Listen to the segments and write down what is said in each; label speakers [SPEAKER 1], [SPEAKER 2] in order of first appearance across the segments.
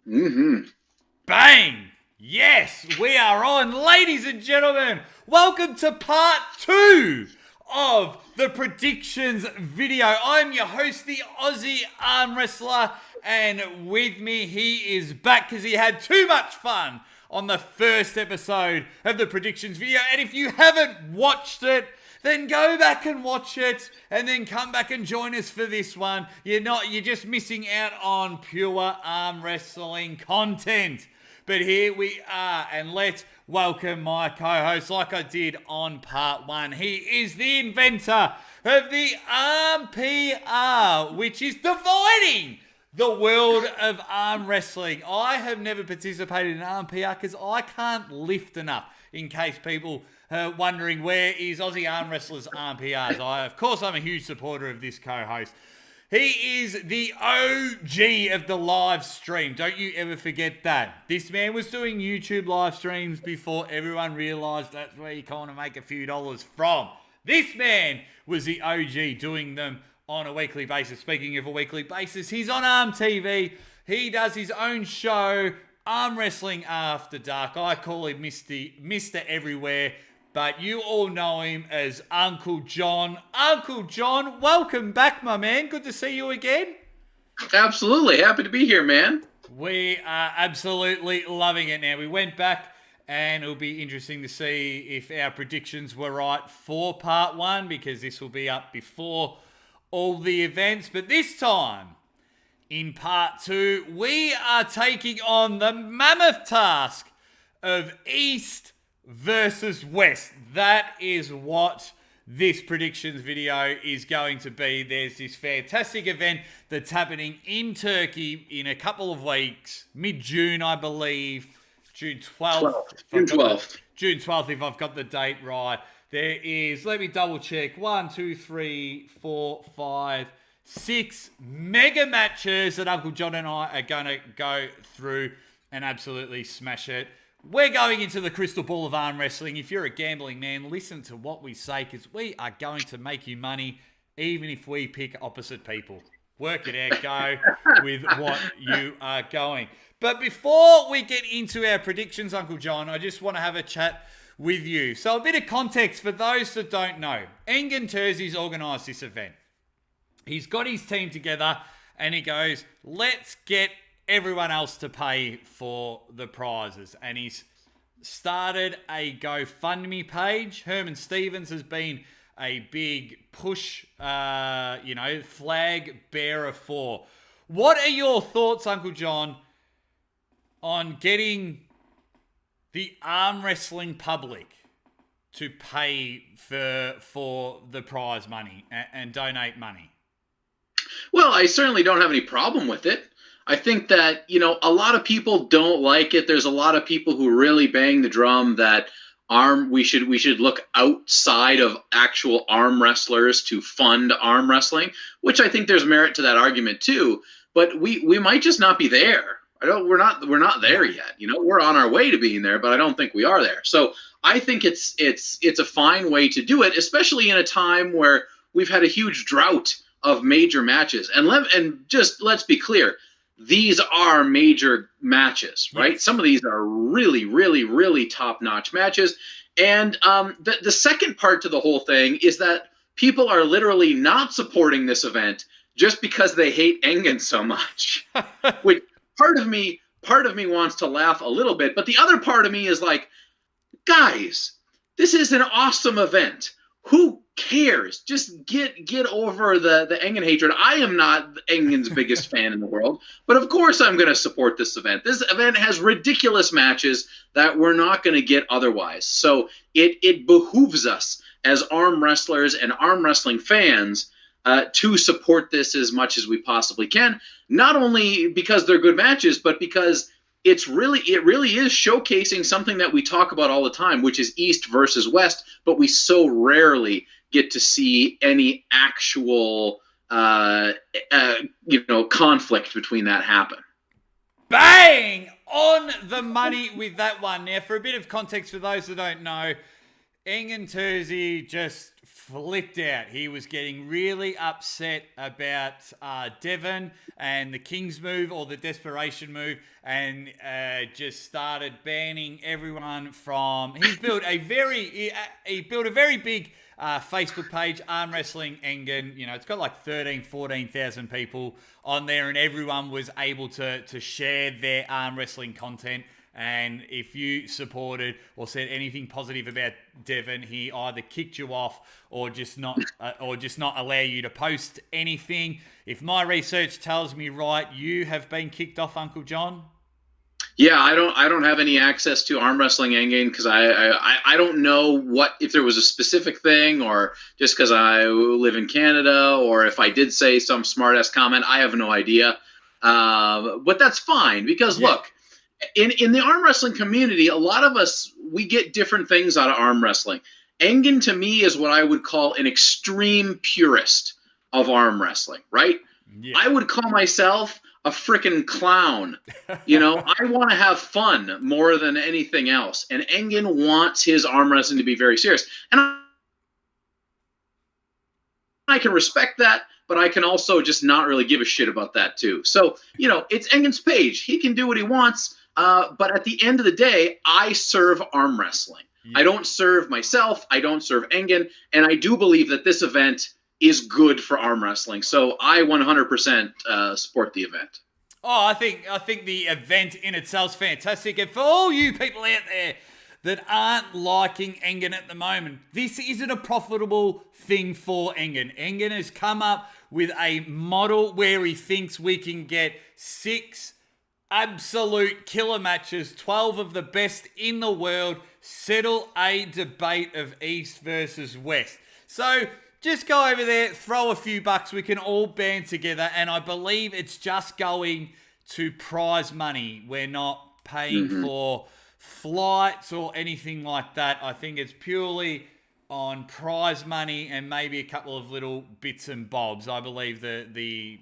[SPEAKER 1] Mm-hmm.
[SPEAKER 2] Bang! Yes, we are on. Ladies and gentlemen, welcome to part 2 of the predictions video. I'm your host, the Aussie arm wrestler, and with me, he is back because he had too much fun on the first episode of the predictions video. And if you haven't watched it, then go back and watch it and then come back and join us for this one. You're just missing out on pure arm wrestling content. But here we are, and let's welcome my co-host like I did on part 1. He is the inventor of the RMPR, which is dividing the world of arm wrestling. I have never participated in RMPR because I can't lift enough, in case people wondering where is Aussie Arm Wrestlers RMPRs. Of course, I'm a huge supporter of this co-host. He is the OG of the live stream. Don't you ever forget that. This man was doing YouTube live streams before everyone realised that's where you kind of make a few dollars from. This man was the OG doing them on a weekly basis. Speaking of a weekly basis, he's on Arm TV. He does his own show, Arm Wrestling After Dark. I call him Mr. Everywhere, but you all know him as Uncle John. Uncle John, welcome back, my man. Good to see you again.
[SPEAKER 1] Absolutely. Happy to be here, man.
[SPEAKER 2] We are absolutely loving it now. We went back, and it'll be interesting to see if our predictions were right for part 1, because this will be up before all the events. But this time, in part 2, we are taking on the mammoth task of East versus West. That is what this predictions video is going to be. There's this fantastic event that's happening in Turkey in a couple of weeks, mid-June, I believe. June 12th. June 12th, if I've got the date right. There is, let me double check, 1, 2, 3, 4, 5, 6 mega matches that Uncle John and I are going to go through and absolutely smash it. We're going into the crystal ball of arm wrestling. If you're a gambling man, listen to what we say, because we are going to make you money even if we pick opposite people. Work it out, go with what you are going. But before we get into our predictions, Uncle John, I just want to have a chat with you. So a bit of context for those that don't know. Erkan Terzi's organised this event. He's got his team together and he goes, let's get everyone else to pay for the prizes. And he's started a GoFundMe page. Herman Stephens has been a big push, flag bearer for. What are your thoughts, Uncle John, on getting the arm wrestling public to pay for the prize money and donate money?
[SPEAKER 1] Well, I certainly don't have any problem with it. I think that, a lot of people don't like it. There's a lot of people who really bang the drum that we should look outside of actual arm wrestlers to fund arm wrestling, which I think there's merit to that argument too. But we might just not be there. We're not there yet. We're on our way to being there, but I don't think we are there. So I think it's a fine way to do it, especially in a time where we've had a huge drought of major matches. And let's be clear. These are major matches, right? Yes. Some of these are really, really, really top-notch matches. And the second part to the whole thing is that people are literally not supporting this event just because they hate Erkan so much. Which part of me wants to laugh a little bit, but the other part of me is like, guys, this is an awesome event. Who cares? Just get over the Erkan hatred. I am not Erkan's biggest fan in the world, but of course I'm going to support this event. This event has ridiculous matches that we're not going to get otherwise. So it behooves us as arm wrestlers and arm wrestling fans to support this as much as we possibly can. Not only because they're good matches, but because it really is showcasing something that we talk about all the time, which is East versus West, but we so rarely get to see any actual conflict between that happen.
[SPEAKER 2] Bang! On the money with that one. Now, for a bit of context for those that don't know, Erkan Terzi just flipped out. He was getting really upset about Devon and the King's move or the desperation move, and just started banning everyone from. He's built a very big Facebook page, Arm Wrestling Engen. You know, it's got like 14,000 people on there, and everyone was able to share their arm wrestling content. And if you supported or said anything positive about Devon, he either kicked you off or just not allow you to post anything. If my research tells me right, you have been kicked off, Uncle John.
[SPEAKER 1] Yeah, I don't have any access to Arm Wrestling Endgame because I don't know if there was a specific thing or just because I live in Canada or if I did say some smart ass comment. I have no idea, but that's fine because look. In the arm wrestling community, a lot of us, we get different things out of arm wrestling. Engen, to me, is what I would call an extreme purist of arm wrestling, right? Yeah. I would call myself a freaking clown. You know, I want to have fun more than anything else. And Engen wants his arm wrestling to be very serious. And I can respect that, but I can also just not really give a shit about that too. So, you know, it's Engen's page. He can do what he wants. But at the end of the day, I serve arm wrestling. Yeah. I don't serve myself. I don't serve Engen. And I do believe that this event is good for arm wrestling. So I 100% support the event.
[SPEAKER 2] Oh, I think the event in itself is fantastic. And for all you people out there that aren't liking Engen at the moment, this isn't a profitable thing for Engen. Engen has come up with a model where he thinks we can get 6 absolute killer matches, 12 of the best in the world, settle a debate of East versus West. So just go over there, throw a few bucks, we can all band together, and I believe it's just going to prize money. We're not paying for flights or anything like that. I think it's purely on prize money and maybe a couple of little bits and bobs. I believe the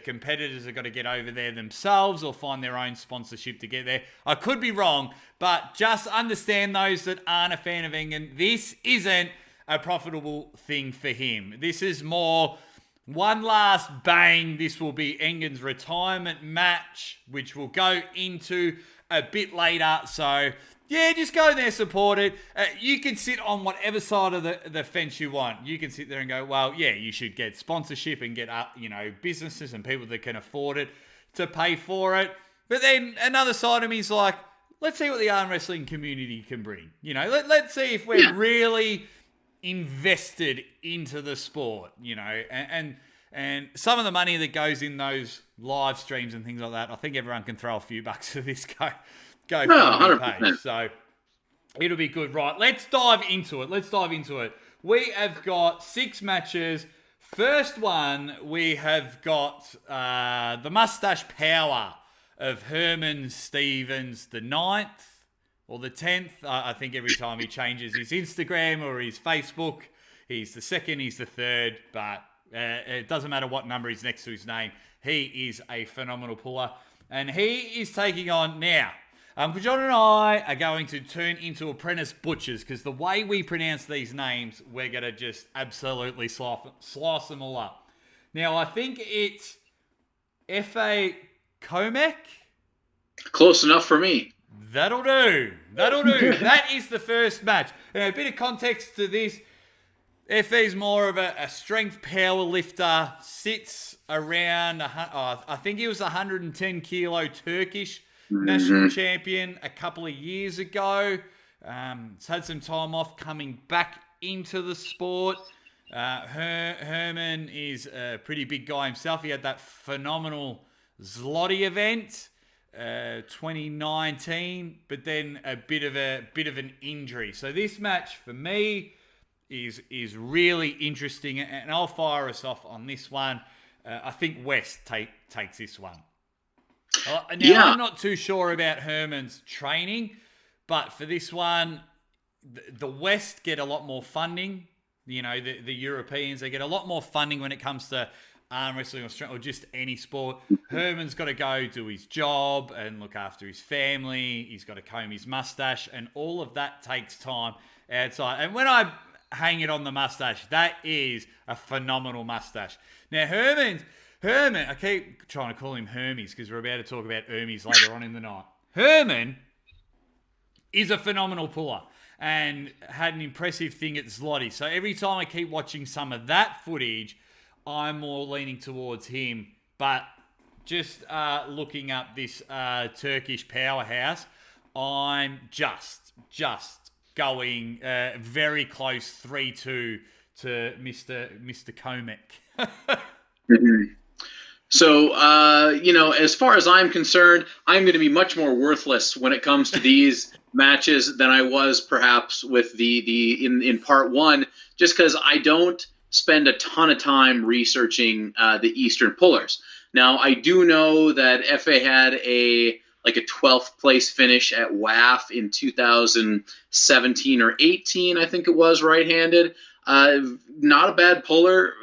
[SPEAKER 2] competitors have got to get over there themselves or find their own sponsorship to get there. I could be wrong, but just understand those that aren't a fan of Engen, this isn't a profitable thing for him. This is more one last bang. This will be Engen's retirement match, which we'll go into a bit later. So yeah, just go there, support it. You can sit on whatever side of the fence you want. You can sit there and go, well, yeah, you should get sponsorship and get businesses and people that can afford it to pay for it. But then another side of me is like, let's see what the arm wrestling community can bring. You know, let's see if we're really invested into the sport. You know, and some of the money that goes in those live streams and things like that, I think everyone can throw a few bucks to this go for the page. So it'll be good. Right, let's dive into it. We have got 6 matches. First one, we have got the mustache power of Herman Stephens, the 9th or the 10th. I think every time he changes his Instagram or his Facebook, he's the 2nd, he's the 3rd, but it doesn't matter what number is next to his name. He is a phenomenal puller, and he is taking on now. Uncle John and I are going to turn into apprentice butchers because the way we pronounce these names, we're going to just absolutely slice them all up. Now, I think it's F.A. Comac.
[SPEAKER 1] Close enough for me.
[SPEAKER 2] That'll do. That is the first match. And a bit of context to this. F.A.'s more of a strength power lifter, sits around, I think he was 110 kilo Turkish national champion a couple of years ago. He's had some time off coming back into the sport. Herman is a pretty big guy himself. He had that phenomenal Zloty event, 2019, but then a bit of an injury. So this match for me is really interesting, and I'll fire us off on this one. I think West takes this one. Now, I'm not too sure about Herman's training, but for this one, the West get a lot more funding. You know, the Europeans, they get a lot more funding when it comes to arm wrestling or just any sport. Herman's got to go do his job and look after his family. He's got to comb his mustache, and all of that takes time outside. And when I hang it on the mustache. That is a phenomenal mustache. Now, Herman, I keep trying to call him Hermes because we're about to talk about Hermes later on in the night. Herman is a phenomenal puller and had an impressive thing at Zloty. So every time I keep watching some of that footage, I'm more leaning towards him. But just looking up this Turkish powerhouse, I'm just going very close 3-2 to Mr. Komek.
[SPEAKER 1] Mhm. So, as far as I'm concerned, I'm going to be much more worthless when it comes to these matches than I was perhaps with in part one, just because I don't spend a ton of time researching the Eastern pullers. Now, I do know that FA had a 12th place finish at WAF in 2017 or 18, I think it was, right-handed. Not a bad puller.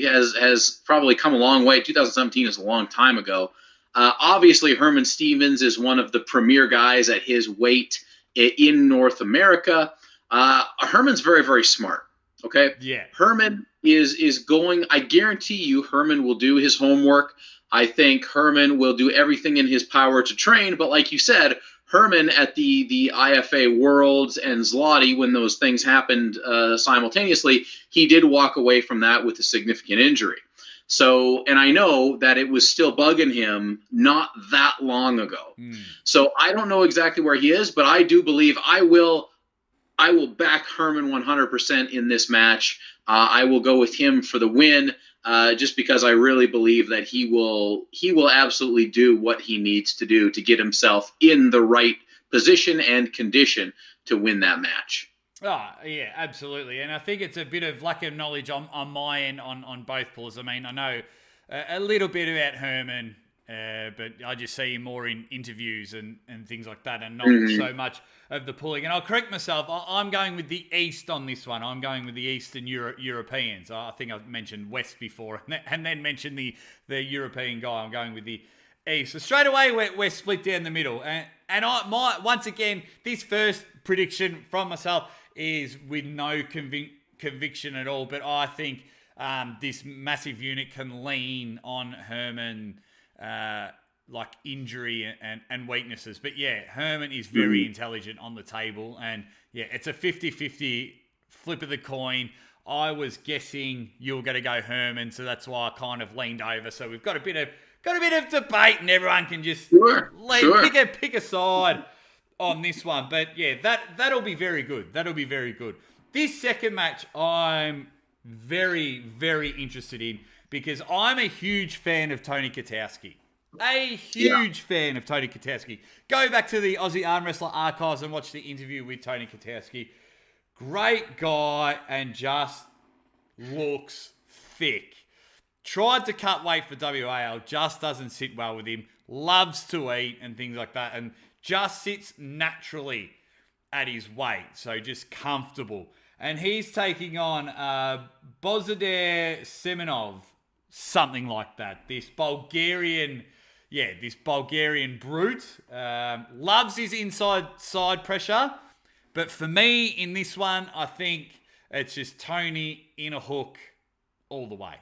[SPEAKER 1] Has probably come a long way. 2017 is a long time ago. Obviously, Herman Stephens is one of the premier guys at his weight in North America. Herman's very, very smart. Okay?
[SPEAKER 2] Yeah.
[SPEAKER 1] Herman is going. I guarantee you, Herman will do his homework. I think Herman will do everything in his power to train. But like you said, Herman at the IFA Worlds and Zloty, when those things happened simultaneously, he did walk away from that with a significant injury. So, and I know that it was still bugging him not that long ago. So I don't know exactly where he is, but I do believe I will back Herman 100% in this match. I will go with him for the win. Just because I really believe that he will absolutely do what he needs to do to get himself in the right position and condition to win that match.
[SPEAKER 2] Oh, yeah, absolutely. And I think it's a bit of lack of knowledge on my end on both pullers. I mean, I know a little bit about Herman, but I just see him more in interviews and things like that and not so much of the pulling. And I'll correct myself. I'm going with the East on this one. I'm going with the Eastern Europeans. I think I've mentioned West before and then mentioned the European guy. I'm going with the East. So straight away, we're split down the middle. And once again, this first prediction from myself is with no conviction at all. But I think this massive unit can lean on Herman like injury and weaknesses. But yeah, Herman is very intelligent on the table. And yeah, it's a 50-50 flip of the coin. I was guessing you were going to go Herman, so that's why I kind of leaned over. So we've got a bit of debate, and everyone can just pick a side on this one. But yeah, that'll be very good. That'll be very good. This second match, I'm very, very interested in because I'm a huge fan of Tony Katowski. A huge fan of Tony Katowski. Go back to the Aussie Arm Wrestler archives and watch the interview with Tony Katowski. Great guy and just looks thick. Tried to cut weight for WAL, just doesn't sit well with him. Loves to eat and things like that, and just sits naturally at his weight, so just comfortable. And he's taking on Bozidar Semenov, something like that. This Bulgarian brute. Loves his inside side pressure. But for me, in this one, I think it's just Tony in a hook all the way.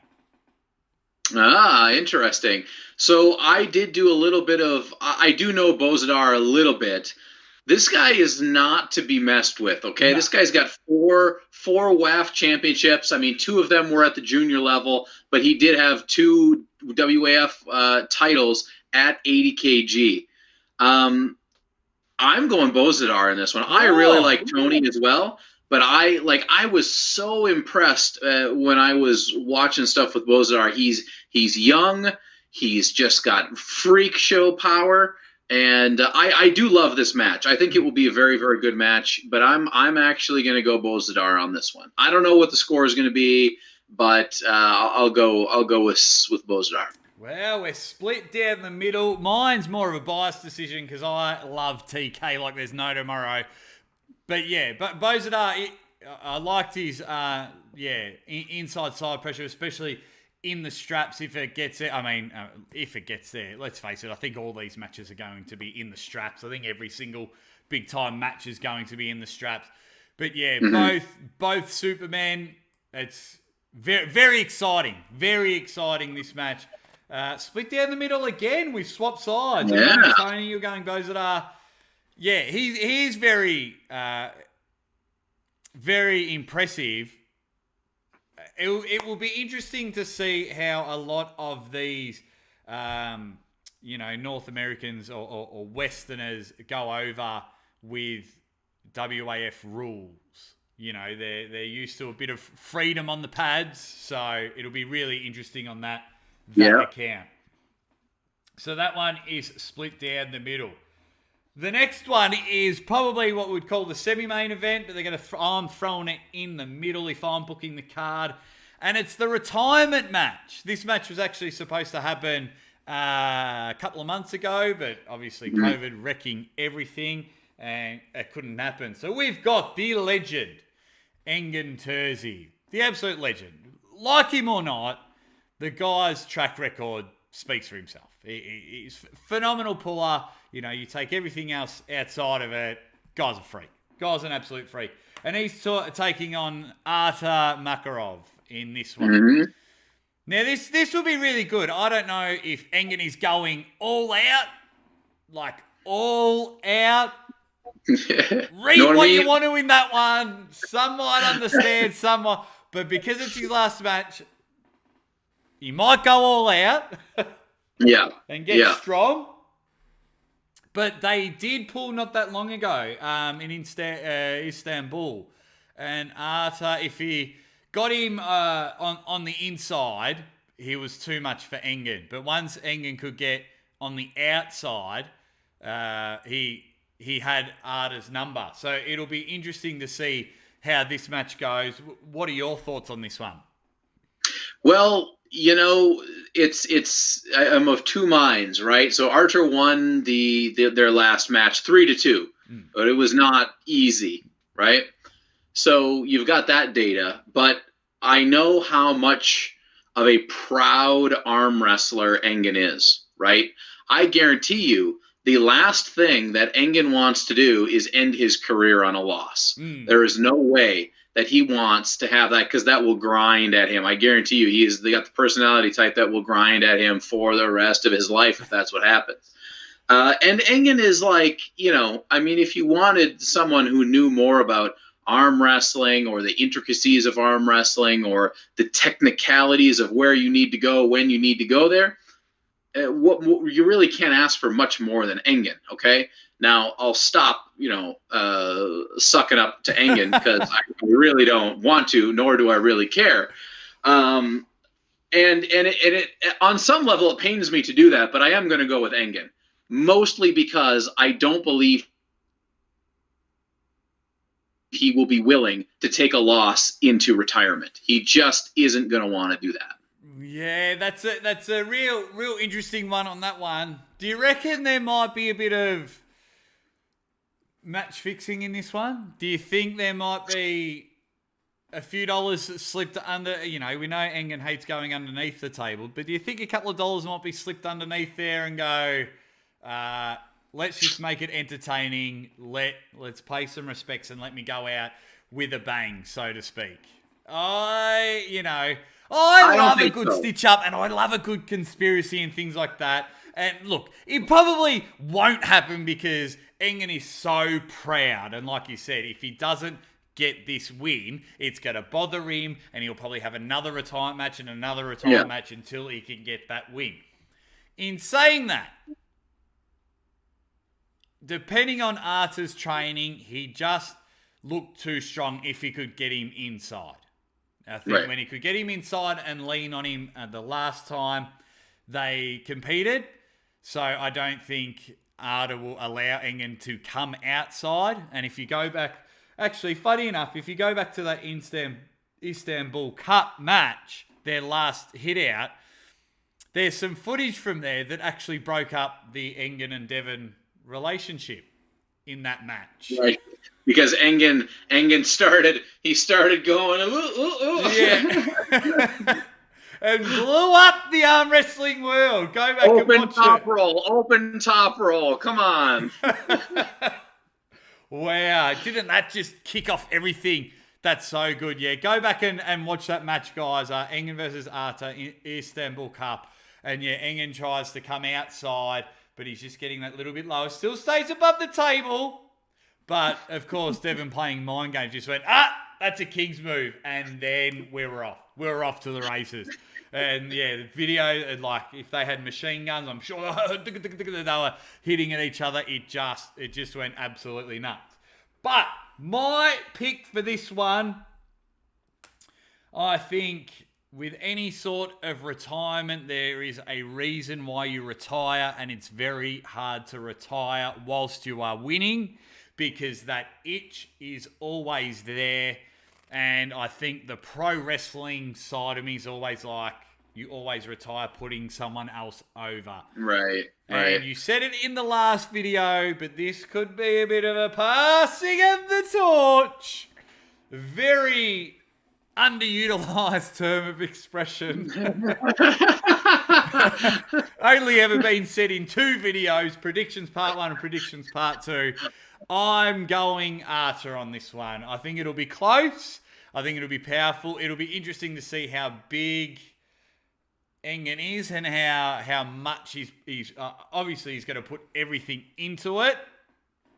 [SPEAKER 1] Ah, interesting. So I did do a little bit of, I do know Bozidar a little bit. This guy is not to be messed with, okay? No. This guy's got four WAF championships. I mean, 2 of them were at the junior level, but he did have 2 WAF titles at 80 kg. I'm going Bozidar in this one. I really like Tony as well, but I was so impressed when I was watching stuff with Bozidar. He's young. He's just got freak show power. And I do love this match. I think it will be a very, very good match. But I'm actually going to go Bozidar on this one. I don't know what the score is going to be, but I'll go with Bozidar.
[SPEAKER 2] Well, we're split down the middle. Mine's more of a biased decision because I love TK like there's no tomorrow. But yeah, but Bozidar, I liked his inside side pressure, especially in the straps if it gets there. I mean, if it gets there, let's face it, I think all these matches are going to be in the straps. I think every single big time match is going to be in the straps. But yeah, both Supermen. It's very, very exciting. Very exciting, this match. Split down the middle again. We've swapped sides.
[SPEAKER 1] Yeah.
[SPEAKER 2] You're going Tony, you're going Bozadar. Yeah, he's very, very impressive. It will be interesting to see how a lot of these, North Americans or Westerners go over with WAF rules. They're used to a bit of freedom on the pads, so it'll be really interesting on that account. So that one is split down the middle. The next one is probably what we'd call the semi-main event, but I'm throwing it in the middle if I'm booking the card. And it's the retirement match. This match was actually supposed to happen a couple of months ago, but obviously COVID wrecking everything, and it couldn't happen. So we've got the legend, Erkan Terzi, the absolute legend. Like him or not, the guy's track record speaks for himself. He's a phenomenal puller. You take everything else outside of it, guy's a freak. Guy's an absolute freak. And he's taking on Artur Makarov in this one.
[SPEAKER 1] Mm-hmm.
[SPEAKER 2] Now, this will be really good. I don't know if Erkan is going all out, like all out. Read what you want to in that one. Some might understand, some might. But because it's his last match, he might go all out. And get strong. But they did pull not that long ago in Istanbul. And Artur, if he got him on the inside, he was too much for Erkan. But once Erkan could get on the outside, he had Artur's number. So it'll be interesting to see how this match goes. What are your thoughts on this one?
[SPEAKER 1] Well, I'm of two minds, right? So Artur won their last match 3-2, but it was not easy, right? So you've got that data, but I know how much of a proud arm wrestler Erkan is, right? I guarantee you the last thing that Erkan wants to do is end his career on a loss. There is no way that he wants to have that, because that will grind at him. I guarantee you they got the personality type that will grind at him for the rest of his life if that's what happens. And Erkan is like, if you wanted someone who knew more about arm wrestling or the intricacies of arm wrestling or the technicalities of where you need to go, when you need to go there, what you really can't ask for much more than Erkan, okay? Now, I'll stop, sucking up to Erkan because I really don't want to, nor do I really care. And it on some level, it pains me to do that, but I am going to go with Erkan, mostly because I don't believe he will be willing to take a loss into retirement. He just isn't going to want to do that.
[SPEAKER 2] Yeah, that's a real interesting one on that one. Do you reckon there might be a bit of match fixing in this one? Do you think there might be a few dollars that slipped under? We know Erkan hates going underneath the table, but do you think a couple of dollars might be slipped underneath there and go, let's just make it entertaining. Let's pay some respects and let me go out with a bang, so to speak. I love a good stitch up, and I love a good conspiracy and things like that. And look, it probably won't happen because Erkan is so proud. And like you said, if he doesn't get this win, it's going to bother him, and he'll probably have another retirement match and another retirement match until he can get that win. In saying that, depending on Artur's training, he just looked too strong if he could get him inside. I think when he could get him inside and lean on him the last time they competed, so I don't think Artur will allow Erkan to come outside. And if you go back, actually, funny enough, if you go back to that Istanbul Cup match, their last hit out, there's some footage from there that actually broke up the Erkan and Devon relationship in that match.
[SPEAKER 1] Right. Because Erkan started going, ooh.
[SPEAKER 2] Yeah. And blew up the arm wrestling world. Go back and watch
[SPEAKER 1] Open top roll. Come on.
[SPEAKER 2] Wow, didn't that just kick off everything? That's so good. Yeah, go back and watch that match, guys. Engen versus Arta in Istanbul Cup. And yeah, Engen tries to come outside, but he's just getting that little bit lower. Still stays above the table. But, of course, Devon playing mind games just went, that's a king's move. And then we were off. We were off to the races. And, yeah, the video, like, if they had machine guns, I'm sure they were hitting at each other. It just went absolutely nuts. But my pick for this one, I think with any sort of retirement, there is a reason why you retire, and it's very hard to retire whilst you are winning, because that itch is always there. And I think the pro wrestling side of me is always like, you always retire putting someone else over.
[SPEAKER 1] Right.
[SPEAKER 2] And you said it in the last video, but this could be a bit of a passing of the torch. Very underutilized term of expression. Only ever been said in 2 videos, predictions part 1 and predictions part 2. I'm going Arta on this one. I think it'll be close. I think it'll be powerful. It'll be interesting to see how big Engen is and how much he's obviously he's going to put everything into it.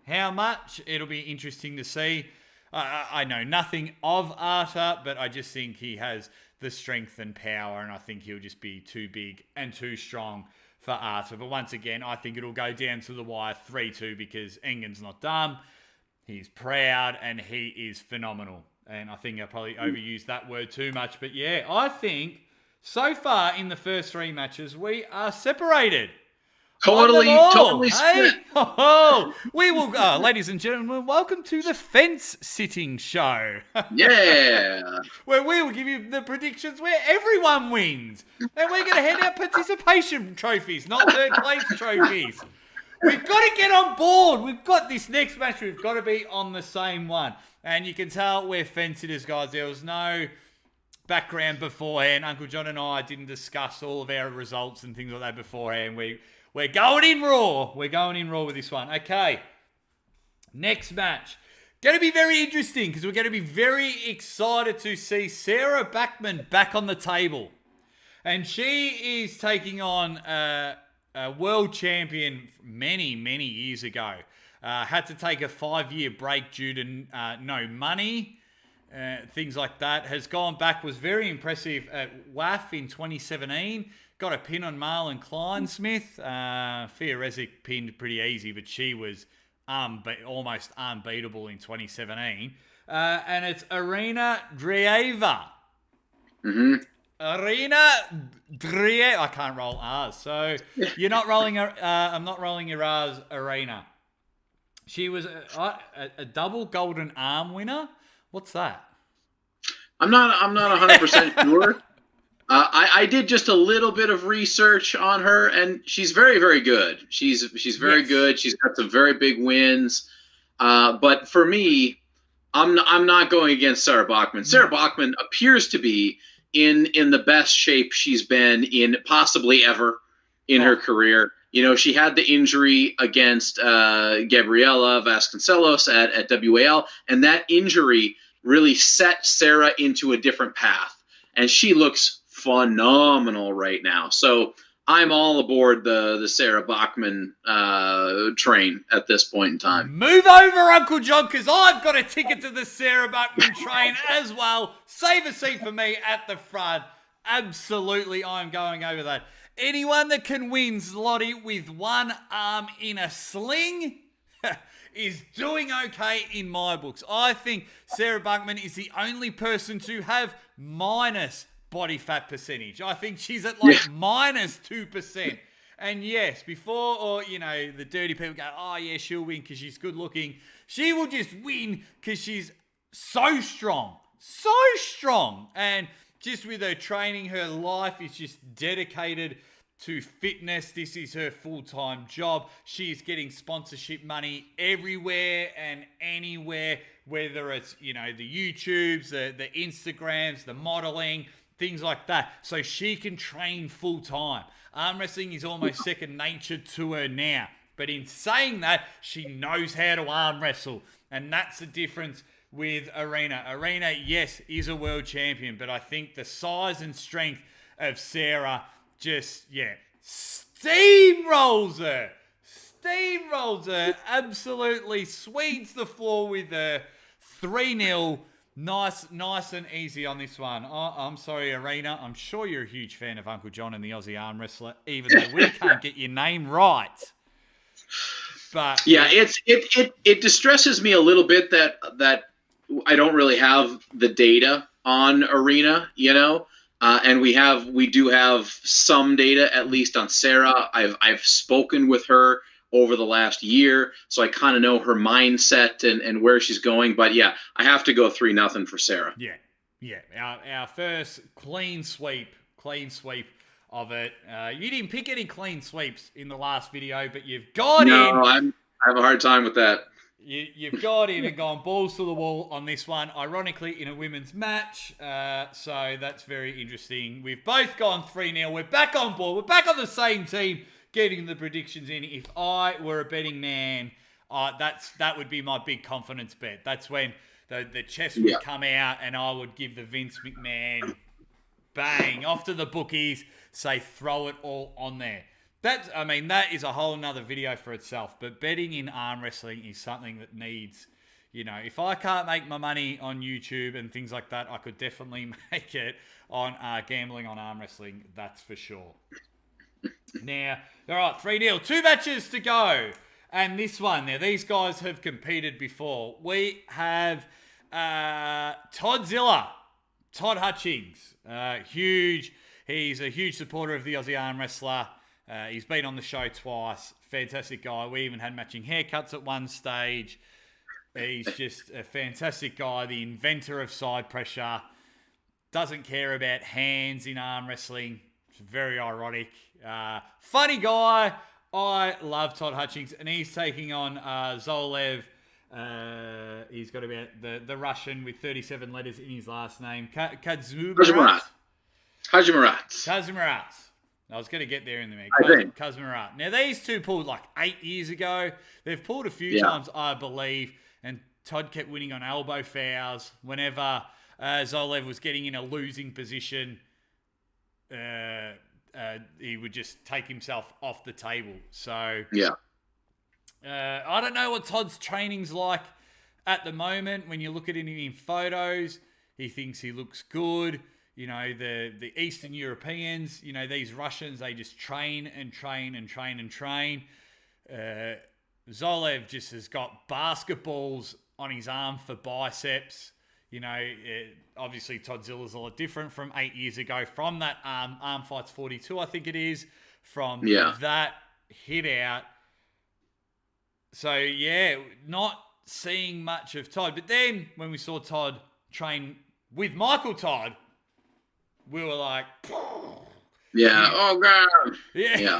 [SPEAKER 2] How much? It'll be interesting to see. I know nothing of Arta, but I just think he has the strength and power, and I think he'll just be too big and too strong for Arta. But once again, I think it'll go down to the wire 3-2 because Engen's not dumb. He's proud and he is phenomenal. And I think I probably overused that word too much. But yeah, I think so far in the first 3 matches, we are separated.
[SPEAKER 1] Totally
[SPEAKER 2] Hey?
[SPEAKER 1] split.
[SPEAKER 2] We will, ladies and gentlemen, welcome to the Fence Sitting Show.
[SPEAKER 1] Yeah.
[SPEAKER 2] Where we will give you the predictions where everyone wins. And we're going to hand out participation trophies, not third place trophies. We've got to get on board. We've got this next match. We've got to be on the same one. And you can tell we're fence sitters, guys. There was no background beforehand. Uncle John and I didn't discuss all of our results and things like that beforehand. We're going in raw. We're going in raw with this one. Okay. Next match. Going to be very interesting because we're going to be very excited to see Sarah Bachman back on the table. And she is taking on a world champion many, many years ago. Had to take a 5-year break due to no money. Things like that. Has gone back, was very impressive at WAF in 2017. Got a pin on Marlon Kleinsmith. Fia Rezic pinned pretty easy, but she was almost unbeatable in 2017. And it's Arena Drieva.
[SPEAKER 1] Mm-hmm.
[SPEAKER 2] Arena Drieva. I can't roll R's. So you're not rolling. I'm not rolling your R's, Arena. She was a double golden arm winner. What's that?
[SPEAKER 1] I'm not 100% sure. I did just a little bit of research on her, and she's very, very good. She's very good. She's got some very big wins. But for me, I'm not going against Sarah Bachman. Sarah Bachman appears to be in the best shape she's been in possibly ever in her career. You know, she had the injury against Gabriela Vasconcelos at WAL, and that injury really set Sarah into a different path. And she looks phenomenal right now. So I'm all aboard the Sarah Bachman train at this point in time.
[SPEAKER 2] Move over, Uncle John, because I've got a ticket to the Sarah Bachman train as well. Save a seat for me at the front. Absolutely, I'm going over that. Anyone that can win Zloty with one arm in a sling is doing okay in my books. I think Sarah Bachman is the only person to have minus body fat percentage. I think she's at minus 2%. And yes, before, the dirty people go, oh yeah, she'll win because she's good looking. She will just win because she's so strong. So strong. And just with her training, her life is just dedicated to fitness. This is her full-time job. She's getting sponsorship money everywhere and anywhere, whether it's, the YouTubes, the Instagrams, the modeling, things like that. So she can train full-time. Arm wrestling is almost second nature to her now. But in saying that, she knows how to arm wrestle. And that's the difference with Arena. Arena, yes, is a world champion, but I think the size and strength of Sarah just, steamrolls her. Absolutely sweeps the floor with her 3-0. Nice and easy on this one. Oh, I'm sorry, Arena. I'm sure you're a huge fan of Uncle John and the Aussie Arm Wrestler, even though we can't get your name right. But
[SPEAKER 1] yeah, it distresses me a little bit that I don't really have the data on Arena, and we do have some data at least on Sarah. I've spoken with her over the last year, so I kind of know her mindset and where she's going. But yeah, I have to go 3-0 for Sarah.
[SPEAKER 2] Yeah. Our first clean sweep of it. You didn't pick any clean sweeps in the last video, but you've got in.
[SPEAKER 1] No, I have a hard time with that.
[SPEAKER 2] You've got in and gone balls to the wall on this one, ironically in a women's match. So that's very interesting. We've both gone 3-0. We're back on board. We're back on the same team, getting the predictions in. If I were a betting man, that would be my big confidence bet. That's when the chest would come out and I would give the Vince McMahon bang off to the bookies, say throw it all on there. That is a whole nother video for itself. But betting in arm wrestling is something that needs, if I can't make my money on YouTube and things like that, I could definitely make it on gambling on arm wrestling. That's for sure. Now, all right, 3-0. 2 matches to go. And this one, now these guys have competed before. We have Todd Hutchings. He's a huge supporter of the Aussie Arm Wrestler. He's been on the show twice. Fantastic guy. We even had matching haircuts at one stage. He's just a fantastic guy, the inventor of side pressure. Doesn't care about hands in arm wrestling. It's very ironic. Funny guy. I love Todd Hutchings, and he's taking on Zoloev. He's got about the Russian with 37 letters in his last name. Kazimirat. I was going to get there in the mix. Kazimirat. Now, these two pulled like 8 years ago. They've pulled a few times, I believe, and Todd kept winning on elbow fouls. Whenever Zoloev was getting in a losing position, he would just take himself off the table. So, I don't know what Todd's training's like at the moment. When you look at him in photos, he thinks he looks good. The Eastern Europeans, these Russians, they just train and train and train and train. Zoloev just has got basketballs on his arm for biceps. Obviously Toddzilla's a lot different from 8 years ago, from that Arm Fights 42, I think it is, from that hit out. So, not seeing much of Todd. But then when we saw Todd train with Michael Todd, we were like,
[SPEAKER 1] oh God.
[SPEAKER 2] Yeah.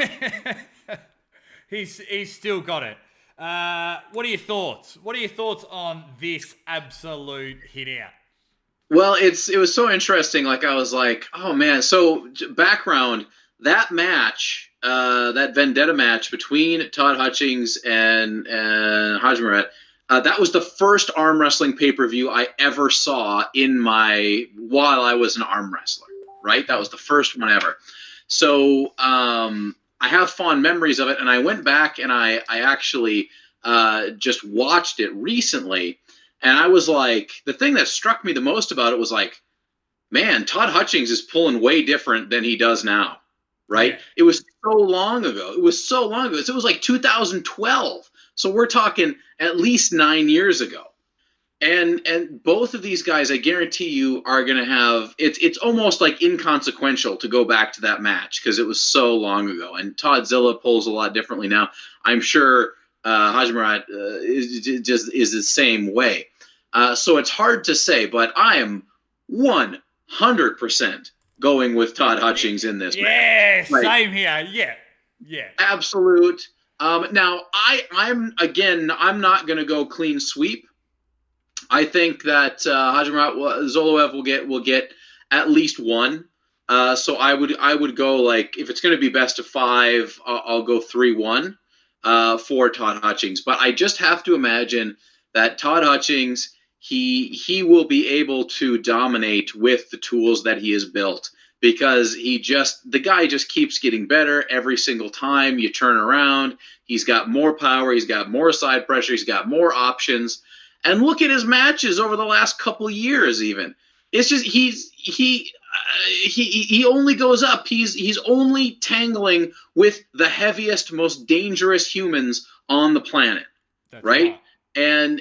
[SPEAKER 2] He's still got it. What are your thoughts? What are your thoughts on this absolute hit out?
[SPEAKER 1] Well, it was so interesting. Like, I was like, oh man. So background, that match, that Vendetta match between Todd Hutchings and Hajmaret, that was the first arm wrestling pay-per-view I ever saw while I was an arm wrestler, right? That was the first one ever. So I have fond memories of it, and I went back and I actually just watched it recently, and I was like, the thing that struck me the most about it was like, man, Todd Hutchings is pulling way different than he does now, right? Yeah. It was so long ago. It was like 2012. So we're talking at least 9 years ago. And both of these guys, I guarantee you, are going to have it's almost like inconsequential to go back to that match because it was so long ago. And Toddzilla pulls a lot differently now. I'm sure Hajmaret is the same way. So it's hard to say, but I am 100% going with Todd Hutchings in this match.
[SPEAKER 2] Yeah, same here. Yeah.
[SPEAKER 1] Absolute. Now I'm not going to go clean sweep. I think that Zoloev will get at least one. So I would go, like, if it's going to be best of 5, I'll go 3-1. for Todd Hutchings. But I just have to imagine that Todd Hutchings, he will be able to dominate with the tools that he has built, because the guy just keeps getting better every single time you turn around. He's got more power, he's got more side pressure, he's got more options. And look at his matches over the last couple years even. It's just he only goes up. He's only tangling with the heaviest, most dangerous humans on the planet. That's right? And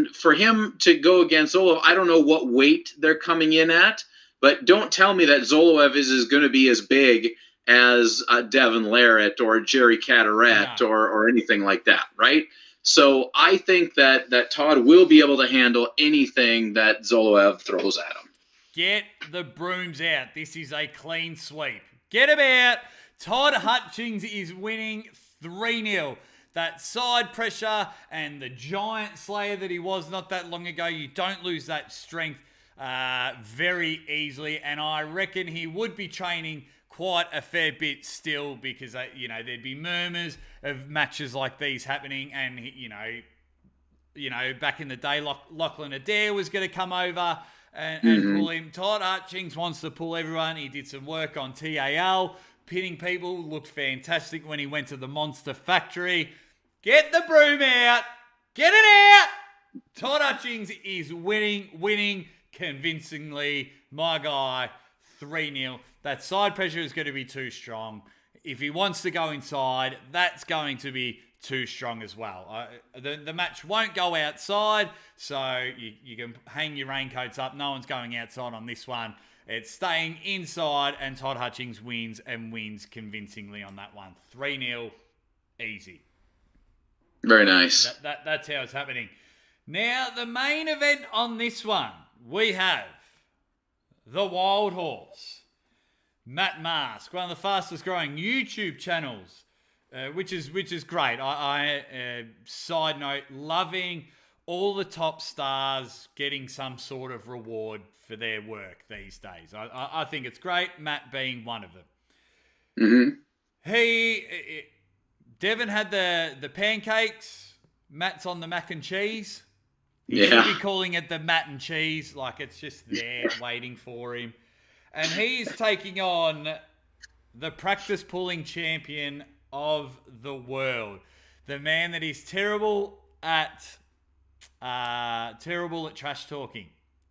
[SPEAKER 1] for him to go against Zoloev, I don't know what weight they're coming in at, but don't tell me that Zoloev is going to be as big as Devin Larratt or Jerry Cataret or anything like that, right? So I think that Todd will be able to handle anything that Zoloev throws at him.
[SPEAKER 2] Get the brooms out. This is a clean sweep. Get him out. Todd Hutchings is winning 3-0. That side pressure and the giant slayer that he was not that long ago, you don't lose that strength very easily. And I reckon he would be training quite a fair bit still, because there'd be murmurs of matches like these happening. And back in the day, Lachlan Adair was going to come over and pull him. Todd Hutchings wants to pull everyone. He did some work on TAL, pinning people. Looked fantastic when he went to the Monster Factory. Get the broom out. Get it out. Todd Hutchings is winning convincingly. My guy, 3-0. That side pressure is going to be too strong. If he wants to go inside, that's going to be too strong as well. The match won't go outside, so you can hang your raincoats up. No one's going outside on this one. It's staying inside, and Todd Hutchings wins convincingly on that one. 3-0, easy.
[SPEAKER 1] Very nice.
[SPEAKER 2] That's how it's happening. Now, the main event on this one, we have the Wild Horse, Matt Mask, one of the fastest growing YouTube channels, which is great. I side note, loving all the top stars getting some sort of reward for their work these days. I think it's great, Matt being one of them. Mm-hmm. Devin had the pancakes. Matt's on the mac and cheese. He should be calling it the Matt and cheese, like it's just there waiting for him. And he is taking on the practice pulling champion of the world. The man that is terrible at trash talking.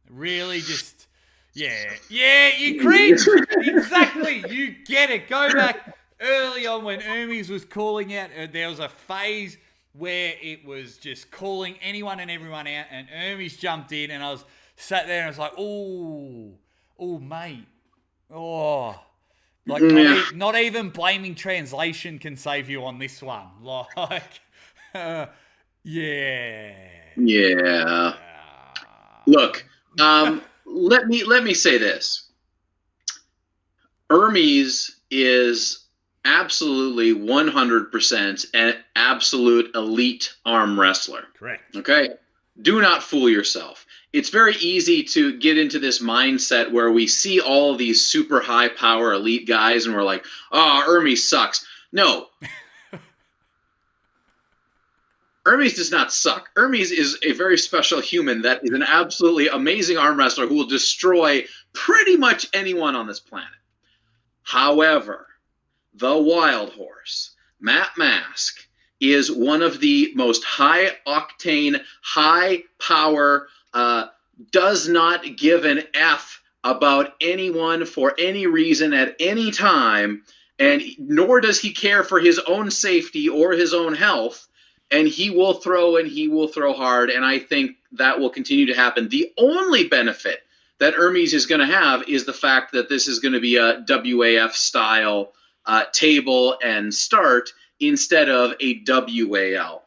[SPEAKER 2] Really just, you cringe. Exactly. You get it. Go back early on when Hermes was calling out. There was a phase where it was just calling anyone and everyone out, and Hermes jumped in, and I was sat there and I was like, oh, mate. Oh, like not even blaming translation can save you on this one. Like,
[SPEAKER 1] Look, let me say this. Hermes is absolutely 100% an absolute elite arm wrestler.
[SPEAKER 2] Correct.
[SPEAKER 1] Okay? Do not fool yourself. It's very easy to get into this mindset where we see all of these super high power elite guys and we're like, oh, Hermes sucks. No. Hermes does not suck. Hermes is a very special human that is an absolutely amazing arm wrestler who will destroy pretty much anyone on this planet. However, the Wild Horse, Matt Mask, is one of the most high-octane, high-power, does not give an F about anyone for any reason at any time, and nor does he care for his own safety or his own health, and he will throw hard, and I think that will continue to happen. The only benefit that Hermes is going to have is the fact that this is going to be a WAF-style table and start instead of a WAL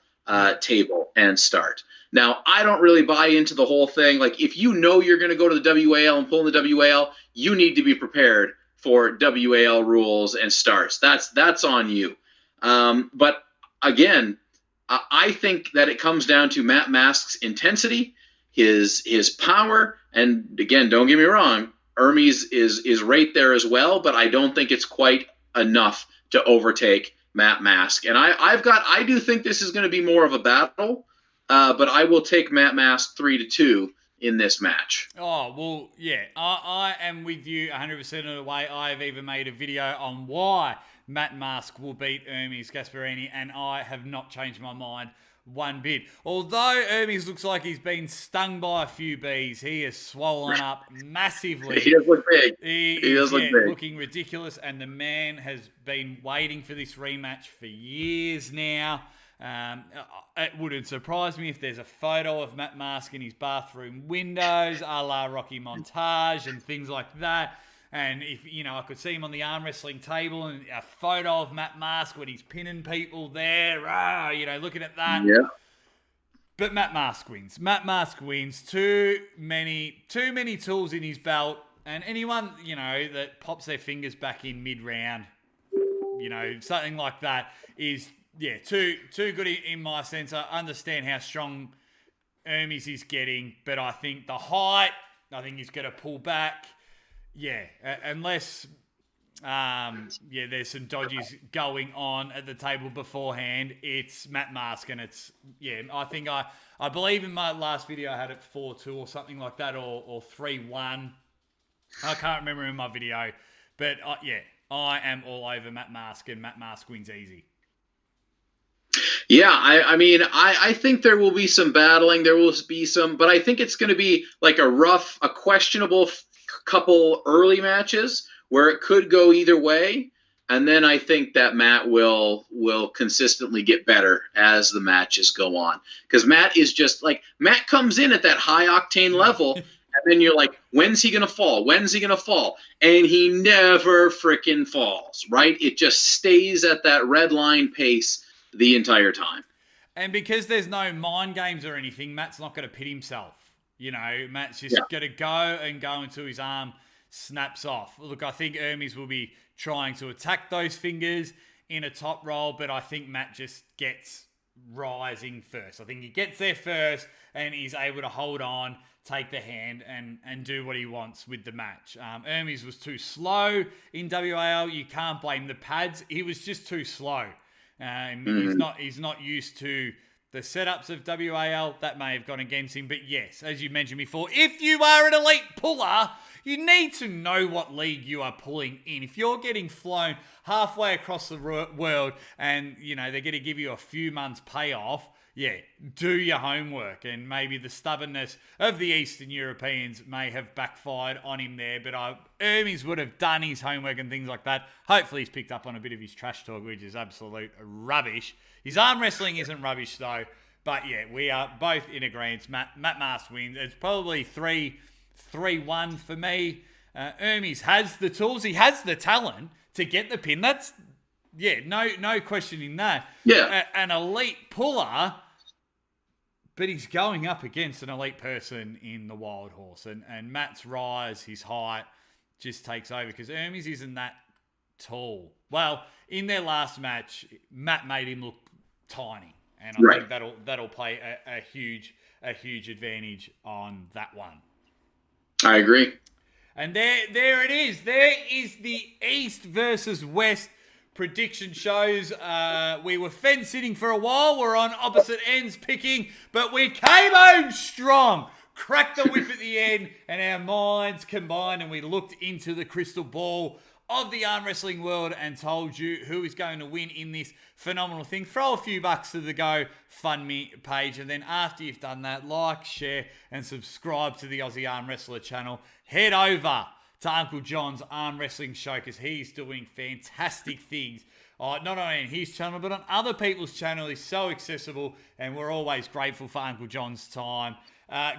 [SPEAKER 1] table and start. Now, I don't really buy into the whole thing. Like, if you know you're going to go to the WAL and pull in the WAL, you need to be prepared for WAL rules and starts. That's on you. But again, I think that it comes down to Matt Mask's intensity, his power, and again, don't get me wrong, Hermes is right there as well, but I don't think it's quite enough to overtake Matt Mask. And I do think this is going to be more of a battle, but I will take Matt Mask 3-2 in this match.
[SPEAKER 2] Oh, well, yeah, I am with you 100% of the way. I've even made a video on why Matt Mask will beat Hermes Gasparini, and I have not changed my mind one bit. Although Hermes looks like he's been stung by a few bees, he has swollen up massively.
[SPEAKER 1] He does look big.
[SPEAKER 2] He
[SPEAKER 1] does look big.
[SPEAKER 2] Looking ridiculous, and the man has been waiting for this rematch for years now. It wouldn't surprise me if there's a photo of Matt Mask in his bathroom windows, a la Rocky Montage and things like that. And if, I could see him on the arm wrestling table and a photo of Matt Mask when he's pinning people there, looking at that.
[SPEAKER 1] Yeah.
[SPEAKER 2] But Matt Mask wins. Matt Mask wins. Too many tools in his belt. And anyone, that pops their fingers back in mid-round, something like that is, too good in my sense. I understand how strong Hermes is getting, but I think the height, he's going to pull back. Yeah, unless, there's some dodges going on at the table beforehand. It's Matt Mask, and it's, I believe in my last video I had it 4-2 or something like that, or 3-1. I can't remember in my video, but I am all over Matt Mask, and Matt Mask wins easy.
[SPEAKER 1] Yeah, I think there will be some battling. There will be some, but I think it's going to be like a questionable couple early matches where it could go either way. And then I think that Matt will consistently get better as the matches go on. Because Matt is just like, Matt comes in at that high octane level, and then you're like, when's he going to fall? When's he going to fall? And he never freaking falls, right? It just stays at that red line pace the entire time.
[SPEAKER 2] And because there's no mind games or anything, Matt's not going to pit himself. Matt's just going to go until his arm snaps off. Look, I think Hermes will be trying to attack those fingers in a top roll, but I think Matt just gets rising first. I think he gets there first and he's able to hold on, take the hand, and do what he wants with the match. Hermes was too slow in WAL. You can't blame the pads. He was just too slow. He's not used to the setups of WAL. That may have gone against him. But yes, as you mentioned before, if you are an elite puller, you need to know what league you are pulling in. If you're getting flown halfway across the world and, they're going to give you a few months payoff, do your homework. And maybe the stubbornness of the Eastern Europeans may have backfired on him there. But Hermes would have done his homework and things like that. Hopefully he's picked up on a bit of his trash talk, which is absolute rubbish. His arm wrestling isn't rubbish though. But we are both in agreement. Matt Mask wins. It's probably 3-1 for me. Hermes has the tools. He has the talent to get the pin. That's, no questioning that.
[SPEAKER 1] Yeah.
[SPEAKER 2] An elite puller, but he's going up against an elite person in the Wild Horse. And Matt's rise, his height, just takes over because Hermes isn't that tall. Well, in their last match, Matt made him look tiny. And I think that'll play a huge advantage on that one.
[SPEAKER 1] I agree.
[SPEAKER 2] And there it is. There is the East versus West prediction shows. We were fence sitting for a while. We're on opposite ends picking, but we came home strong. Cracked the whip at the end, and our minds combined, and we looked into the crystal ball of the arm wrestling world and told you who is going to win in this phenomenal thing. Throw a few bucks to the GoFundMe page, and then after you've done that, like, share, and subscribe to the Aussie Arm Wrestler channel. Head over to Uncle John's Arm Wrestling Show because he's doing fantastic things. Not only on his channel, but on other people's channel. He's so accessible, and we're always grateful for Uncle John's time.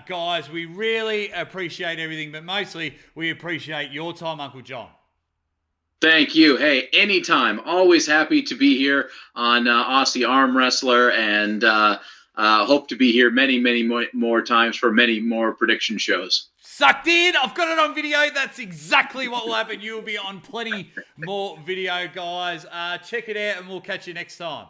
[SPEAKER 2] Guys, we really appreciate everything, but mostly we appreciate your time, Uncle John.
[SPEAKER 1] Thank you. Hey, anytime. Always happy to be here on Aussie Arm Wrestler, and hope to be here many, many more times for many more prediction shows.
[SPEAKER 2] Sucked in. I've got it on video. That's exactly what will happen. You will be on plenty more video, guys. Check it out, and we'll catch you next time.